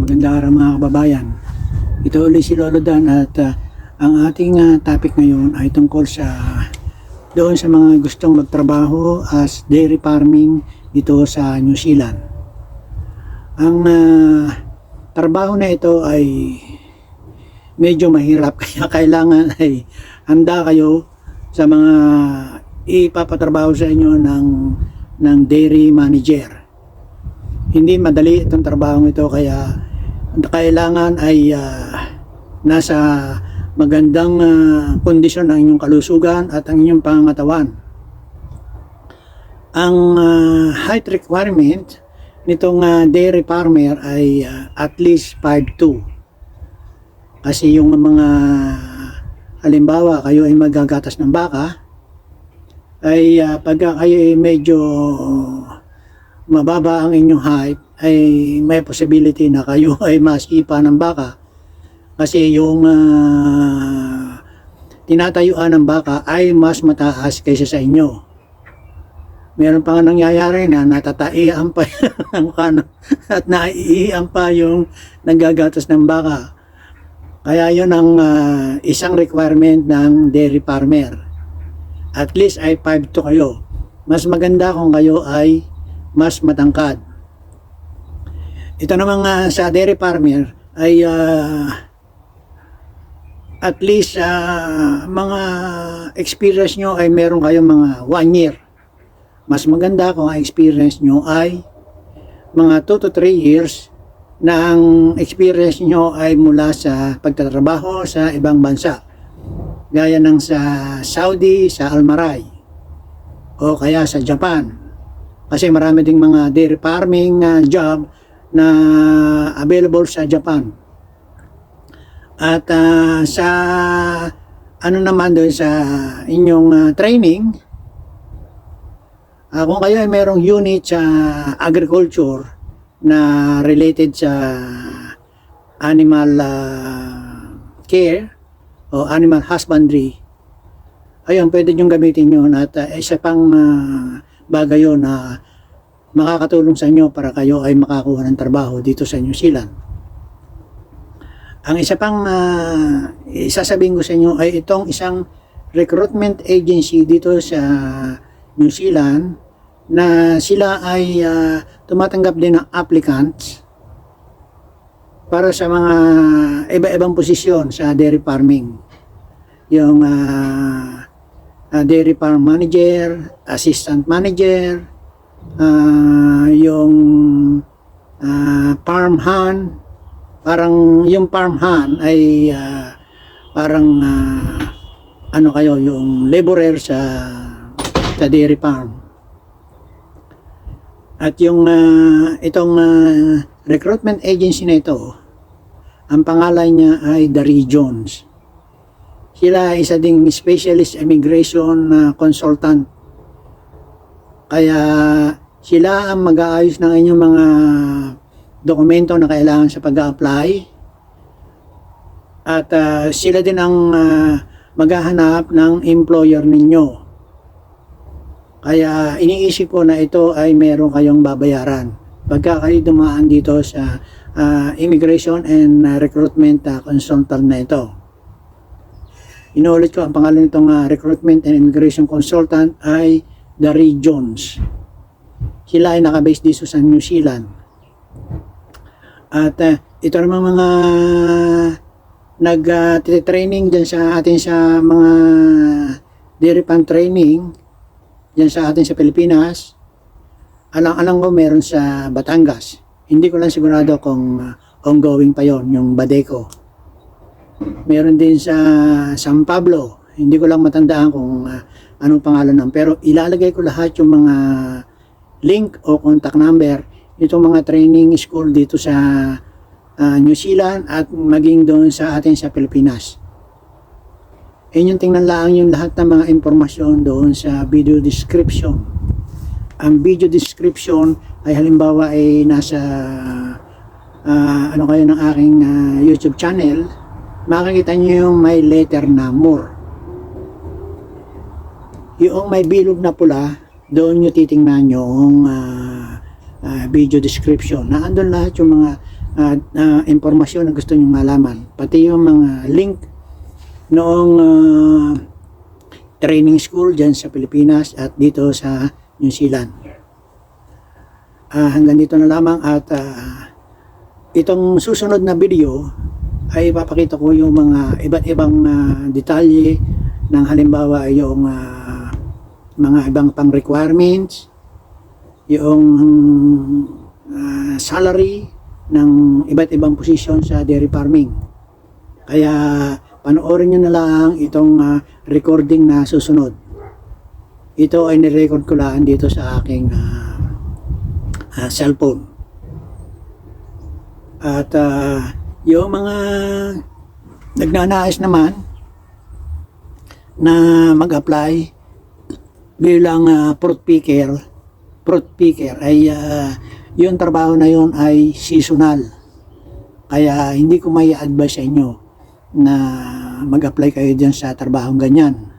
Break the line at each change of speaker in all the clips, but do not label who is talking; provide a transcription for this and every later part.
Magandang araw mga kababayan. Ito ulit si Lolo Dan at ang ating topic ngayon ay tungkol doon sa mga gustong magtrabaho as dairy farming dito sa New Zealand. Ang trabaho na ito ay medyo mahirap kaya kailangan ay handa kayo sa mga ipapatrabaho sa inyo ng dairy manager. Hindi madali itong trabaho ito kaya kailangan ay nasa magandang kondisyon ang inyong kalusugan at ang inyong pangangatawan. Ang height requirement nitong dairy farmer ay at least 5'2". Kasi yung mga halimbawa kayo ay magagatas ng baka ay pagka kayo ay medyo mababa ang inyong height ay may possibility na kayo ay masipa ng baka kasi yung tinatayuan ng baka ay mas mataas kaysa sa inyo. Meron pa nga nangyayari na natataian pa at naiian pa yung naggagatas ng baka. Kaya yun ang isang requirement ng dairy farmer. At least ay 5'2" kayo. Mas maganda kung kayo ay mas matangkad. Ito namang sa dairy farmer ay at least mga experience nyo ay meron kayong mga 1 year. Mas maganda kung ang experience nyo ay mga 2 to 3 years na ang experience nyo ay mula sa pagtatrabaho sa ibang bansa. Gaya ng sa Saudi, sa Almaray o kaya sa Japan. Kasi marami ding mga dairy farming job na available sa Japan. At sa ano naman doon sa inyong training, kung kayo ay merong unit sa agriculture na related sa animal care o animal husbandry, ayun, pwede nyo gamitin yun at isa pang bagay yun na makakatulong sa inyo para kayo ay makakuha ng trabaho dito sa New Zealand. Ang isa pang isasabihin ko sa inyo ay itong isang recruitment agency dito sa New Zealand na sila ay tumatanggap din ng applicants para sa mga iba-ibang posisyon sa dairy farming. Yung dairy farm manager, assistant manager, yung farm hand. Parang yung farm hand ay parang ano kayo, yung laborer sa dairy farm. At yung itong recruitment agency na ito, ang pangalan niya ay The Regions. Sila isa ding specialist immigration consultant. Kaya sila ang mag-aayos ng inyong mga dokumento na kailangan sa pag-a-apply. At sila din ang maghahanap ng employer ninyo. Kaya iniisip ko na ito ay meron kayong babayaran pagka kayo dumaan dito sa immigration and recruitment consultant na ito. Inuulit ko, ang pangalan nitong recruitment and immigration consultant ay The Regions. Sila ay nakabase dito sa New Zealand. At ito namang mga nag-training dyan sa atin sa mga dairy farm training dyan sa atin sa Pilipinas. Alang-alang ko meron sa Batangas. Hindi ko lang sigurado kung ongoing pa yon yung Badeco. Meron din sa San Pablo. Hindi ko lang matandaan kung anong pangalan ng. Pero ilalagay ko lahat yung mga link o contact number itong mga training school dito sa New Zealand at maging doon sa atin sa Pilipinas. Yung tingnan lang yung lahat ng mga impormasyon doon sa video description. Ang video description ay halimbawa ay nasa ano kayo ng aking YouTube channel, makikita nyo yung may letter na more. Yung may bilog na pula, doon nyo titingnan yung video description. Naandun lahat yung mga impormasyon na gusto nyong malaman. Pati yung mga link noong training school dyan sa Pilipinas at dito sa New Zealand. Hanggang dito na lamang at itong susunod na video ay ipapakita ko yung mga iba't ibang detalye ng halimbawa yung mga ibang pang requirements, yung salary ng iba't ibang posisyon sa dairy farming. Kaya panoorin nyo na lang itong recording na susunod. Ito ay nirecord ko lang dito sa aking cellphone. At yung mga nagnanais naman na mag-apply bilang fruit picker ay yung trabaho na yun ay seasonal. Kaya hindi ko may advise sa inyo na mag-apply kayo dyan sa trabahong ganyan.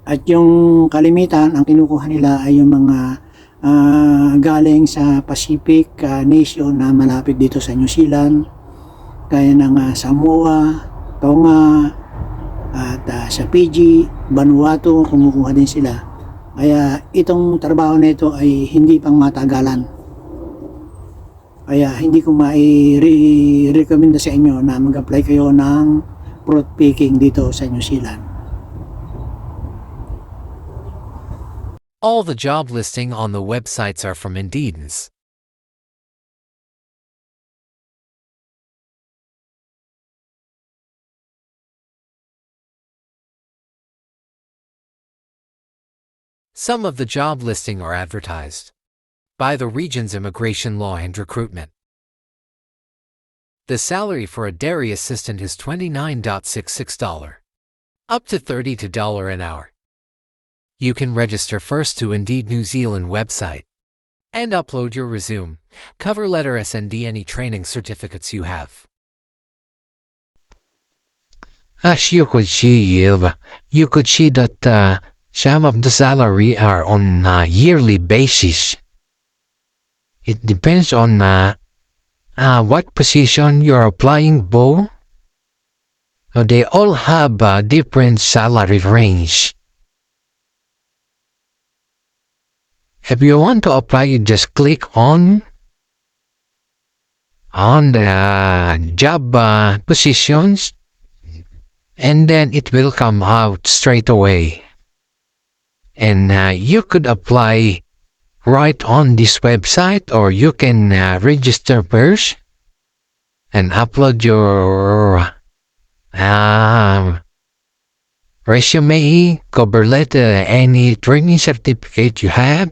At yung kalimitan, ang kinukuha nila ay yung mga galing sa Pacific nation na malapit dito sa New Zealand, kaya ng Samoa, Tonga, at sa Fiji, Vanuatu, kumukuha din sila. Kaya itong trabaho na ito ay hindi pang matagalan. Kaya hindi ko mai-recommend sa inyo na mag-apply kayo ng fruit picking dito sa New Zealand.
All the job listing on the websites are from Indeed's. Some of the job listing are advertised by the region's immigration law and recruitment. The salary for a dairy assistant is $29.66, up to $32 an hour. You can register first to Indeed New Zealand website and upload your resume, cover letter, SND, any training certificates you have.
As you could see that some of the salary are on a yearly basis. It depends on what position you're applying for. They all have a different salary range. If you want to apply, you just click on the job positions, and then it will come out straight away. And you could apply right on this website, or you can register first and upload your resume, cover letter, any training certificate you have.